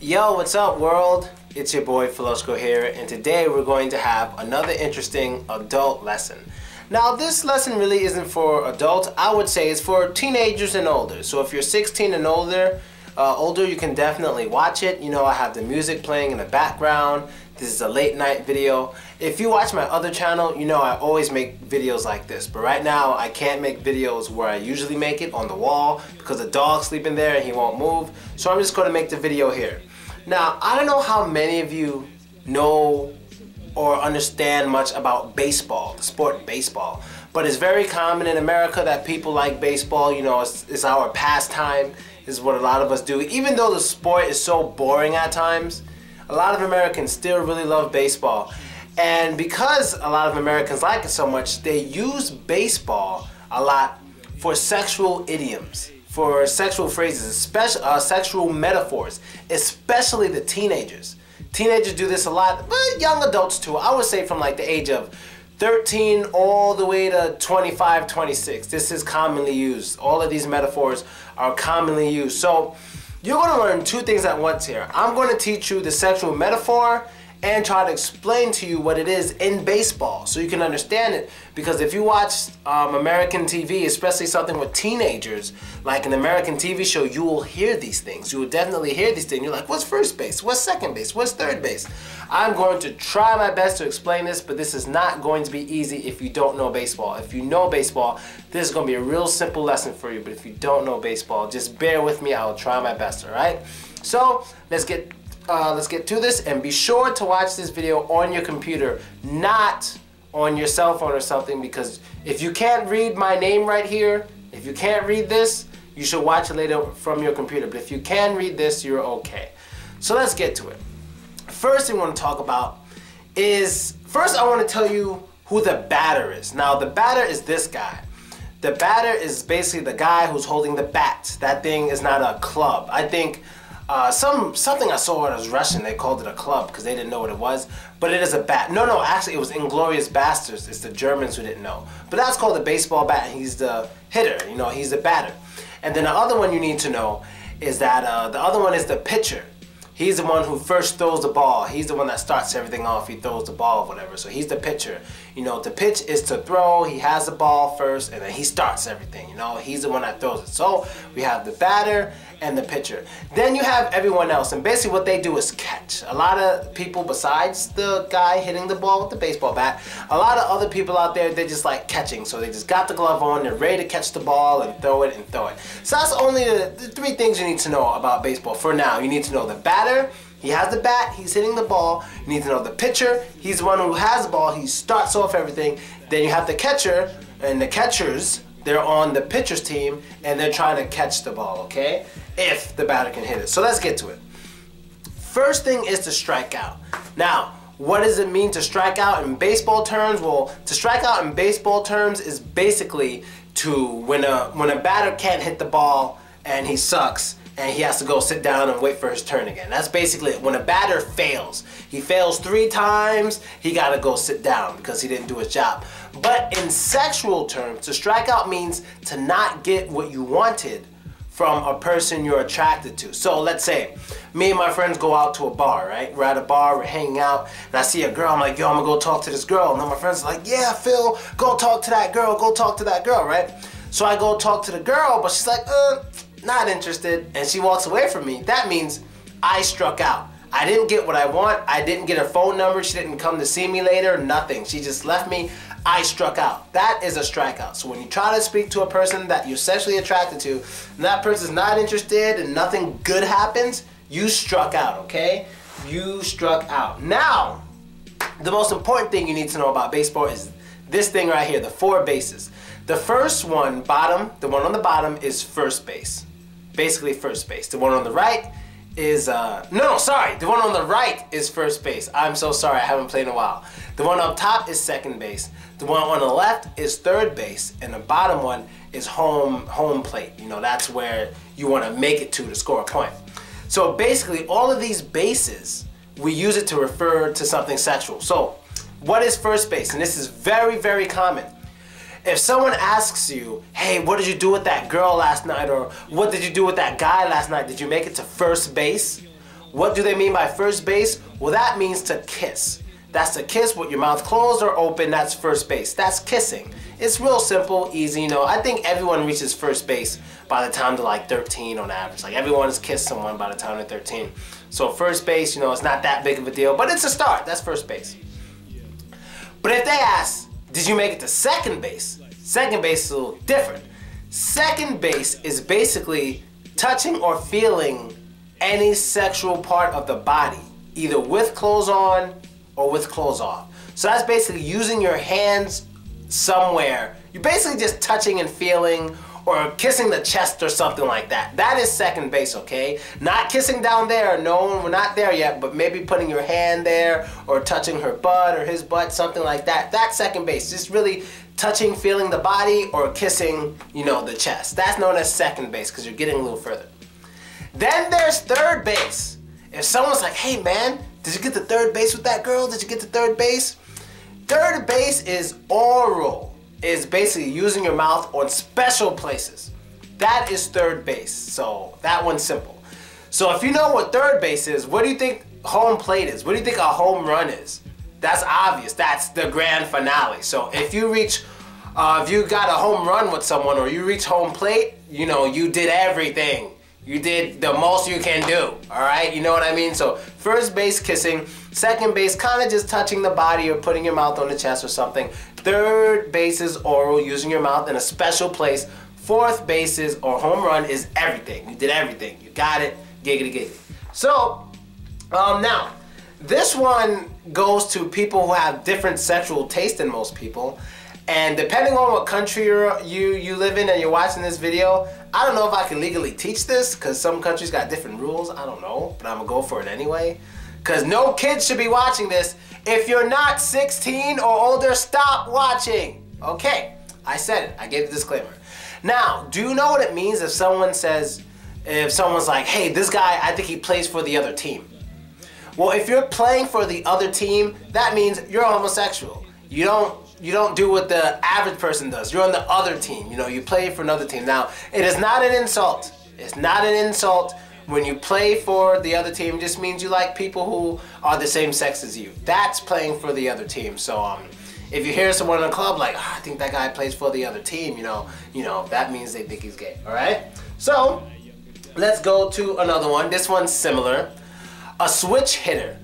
Yo, what's up world? It's your boy Filosco here, and today we're going to have another interesting adult lesson. Now this lesson really isn't for adults. I would say it's for teenagers and older. So if you're 16 and older, you can definitely watch it. You know, I have the music playing in the background. This is a late night video. If you watch my other channel, you know I always make videos like this. But right now, I can't make videos where I usually make it on the wall because the dog's sleeping there and he won't move. So I'm just going to make the video here. Now, I don't know how many of you know or understand much about baseball, the sport baseball. But it's very common in America that people like baseball. You know, it's our pastime, is what a lot of us do. Even though the sport is so boring at times, a lot of Americans still really love baseball. And because a lot of Americans like it so much, they use baseball a lot for sexual idioms, for sexual phrases, sexual metaphors, especially the teenagers. Teenagers do this a lot, but young adults too. I would say from like the age of 13 all the way to 25, 26. This is commonly used. All of these metaphors are commonly used. So you're going to learn two things at once here. I'm going to teach you the sexual metaphor and try to explain to you what it is in baseball so you can understand it. Because if you watch American TV, especially something with teenagers, like an American TV show, you will hear these things. You will definitely hear these things. You're like, what's first base? What's second base? What's third base? I'm going to try my best to explain this, but this is not going to be easy if you don't know baseball. If you know baseball, this is going to be a real simple lesson for you. But if you don't know baseball, just bear with me. I'll try my best, all right? So let's get to this, and be sure to watch this video on your computer, not on your cell phone or something, because if you can't read my name right here, if you can't read this, you should watch it later from your computer. But if you can read this, you're okay. So let's get to it. First thing I want to talk about is, first I want to tell you who the batter is. Now the batter is this guy. The batter is basically the guy who's holding the bat. That thing is not a club. I think something I saw when I was Russian, they called it a club because they didn't know what it was, but it is a bat. No, actually it was Inglorious Bastards. It's the Germans who didn't know. But that's called a baseball bat. He's the hitter, you know, he's the batter. And then the other one you need to know is that the other one is the pitcher. He's the one who first throws the ball. He's the one that starts everything off. He throws the ball or whatever. So he's the pitcher. You know, the pitch is to throw. He has the ball first, and then he starts everything. You know, he's the one that throws it. So we have the batter and the pitcher. Then you have everyone else, and basically what they do is catch. A lot of people, besides the guy hitting the ball with the baseball bat, a lot of other people out there, they just like catching. So they just got the glove on, they're ready to catch the ball and throw it and throw it. So that's only the three things you need to know about baseball for now. You need to know the batter. He has the bat, he's hitting the ball. You need to know the pitcher, he's the one who has the ball, he starts off everything. Then you have the catcher, and the catchers, they're on the pitcher's team, and they're trying to catch the ball, okay? If the batter can hit it. So let's get to it. First thing is to strike out. Now, what does it mean to strike out in baseball terms? Well, to strike out in baseball terms is basically to when a batter can't hit the ball and he sucks, and he has to go sit down and wait for his turn again. That's basically it. When a batter fails, he fails 3 times, he gotta go sit down because he didn't do his job. But in sexual terms, to strike out means to not get what you wanted from a person you're attracted to. So let's say me and my friends go out to a bar, right? We're at a bar, we're hanging out, and I see a girl, I'm like, yo, I'm gonna go talk to this girl. And then my friends are like, yeah, Phil, go talk to that girl, go talk to that girl, right? So I go talk to the girl, but she's like, not interested, and she walks away from me. That means I struck out. I didn't get what I want. I didn't get her phone number. She didn't come to see me later. Nothing. She just left me. I struck out. That is a strikeout. So when you try to speak to a person that you're sexually attracted to, and that person's not interested and nothing good happens, you struck out, okay? You struck out. Now, the most important thing you need to know about baseball is this thing right here, the 4 bases. The first one, the one on the bottom is first base. Basically first base. The one on the right is, the one on the right is first base. I'm so sorry, I haven't played in a while. The one up top is second base. The one on the left is third base, and the bottom one is home plate. You know, that's where you want to make it to score a point. So basically all of these bases, we use it to refer to something sexual. So what is first base? And this is very, very common. If someone asks you, hey, what did you do with that girl last night? Or what did you do with that guy last night? Did you make it to first base? What do they mean by first base? Well, that means to kiss. That's to kiss with your mouth closed or open. That's first base. That's kissing. It's real simple, easy. You know, I think everyone reaches first base by the time they're like 13 on average. Like everyone has kissed someone by the time they're 13. So first base, you know, it's not that big of a deal, but it's a start. That's first base. But if they ask, did you make it to second base? Second base is a little different. Second base is basically touching or feeling any sexual part of the body, either with clothes on or with clothes off. So that's basically using your hands somewhere. You're basically just touching and feeling or kissing the chest or something like that. That is second base, okay? Not kissing down there. No, we're not there yet, but maybe putting your hand there or touching her butt or his butt, something like that. That's second base. Just really touching, feeling the body or kissing, you know, the chest. That's known as second base because you're getting a little further. Then there's third base. If someone's like, hey man, did you get to third base with that girl? Did you get to third base? Third base is oral. It's basically using your mouth on special places. That is third base. So that one's simple. So if you know what third base is, what do you think home plate is? What do you think a home run is? That's obvious. That's the grand finale. So if you reach, if you got a home run with someone or you reach home plate, you know, you did everything. You did the most you can do, all right? You know what I mean? So first base, kissing. Second base, kind of just touching the body or putting your mouth on the chest or something. Third base is oral, using your mouth in a special place. Fourth base is, or home run, is everything. You did everything. You got it, giggity giggity. So, now, this one goes to people who have different sexual taste than most people. And depending on what country you live in and you're watching this video, I don't know if I can legally teach this because some countries got different rules. I don't know, but I'm gonna go for it anyway. Because no kids should be watching this. If you're not 16 or older, stop watching. Okay, I said it. I gave the disclaimer. Now, do you know what it means if someone says, if someone's like, hey, this guy, I think he plays for the other team. Well, if you're playing for the other team, that means you're homosexual. You don't do what the average person does. You're on the other team. You know, you play for another team. Now, it is not an insult. It's not an insult when you play for the other team. It just means you like people who are the same sex as you. That's playing for the other team. So, if you hear someone in a club like, oh, I think that guy plays for the other team, you know, that means they think he's gay. All right. So, let's go to another one. This one's similar. A switch hitter.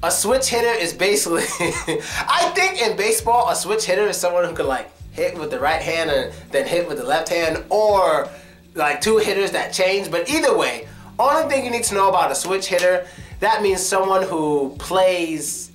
A switch hitter is basically, I think in baseball, a switch hitter is someone who can like hit with the right hand and then hit with the left hand, or like two hitters that change. But either way, only thing you need to know about a switch hitter, that means someone who plays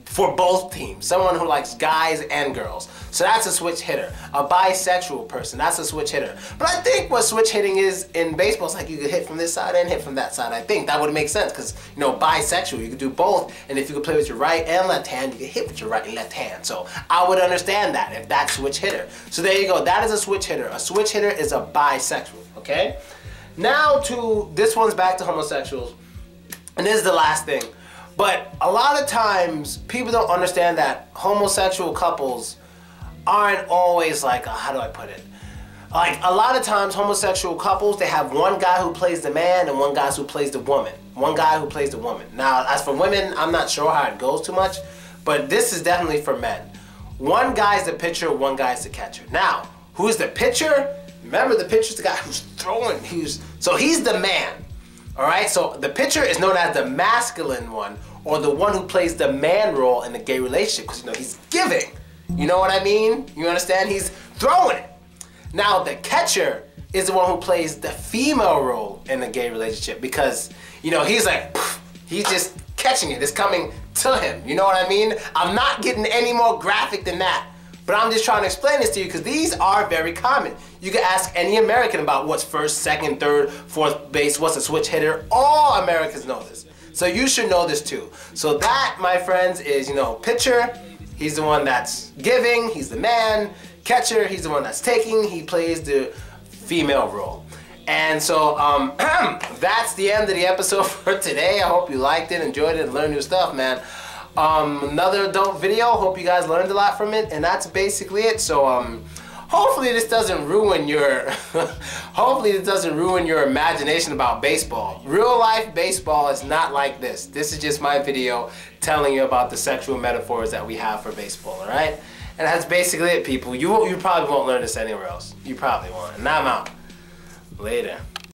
for both teams, someone who likes guys and girls. So that's a switch hitter. A bisexual person, that's a switch hitter. But I think what switch hitting is in baseball is like you could hit from this side and hit from that side. I think that would make sense because, you know, bisexual, you could do both. And if you could play with your right and left hand, you could hit with your right and left hand. So I would understand that if that's switch hitter. So there you go. That is a switch hitter. A switch hitter is a bisexual, okay? Now to, this one's back to homosexuals. And this is the last thing. But a lot of times, people don't understand that homosexual couples aren't always like, how do I put it? Like, a lot of times, homosexual couples, they have one guy who plays the man and one guy who plays the woman. One guy who plays the woman. Now, as for women, I'm not sure how it goes too much, but this is definitely for men. One guy's the pitcher, one guy's the catcher. Now, who's the pitcher? Remember, the pitcher's the guy who's throwing. So he's the man. All right, so the pitcher is known as the masculine one, or the one who plays the man role in the gay relationship, because, you know, he's giving. You know what I mean? You understand? He's throwing it. Now, the catcher is the one who plays the female role in the gay relationship, because, you know, he's like, he's just catching it. It's coming to him. You know what I mean? I'm not getting any more graphic than that. But I'm just trying to explain this to you because these are very common. You can ask any American about what's first, second, third, fourth base, what's a switch hitter. All Americans know this. So you should know this too. So that, my friends, is, you know, pitcher, he's the one that's giving, he's the man. Catcher, he's the one that's taking, he plays the female role. And so that's the end of the episode for today. I hope you liked it, enjoyed it, and learned new stuff, man. Another adult video. Hope you guys learned a lot from it, and that's basically it. So Hopefully this doesn't ruin your hopefully this doesn't ruin your imagination about baseball. Real life baseball is not like this. This is just my video telling you about the sexual metaphors that we have for baseball, alright? And that's basically it, people. You probably won't learn this anywhere else. You probably won't. And I'm out. Later.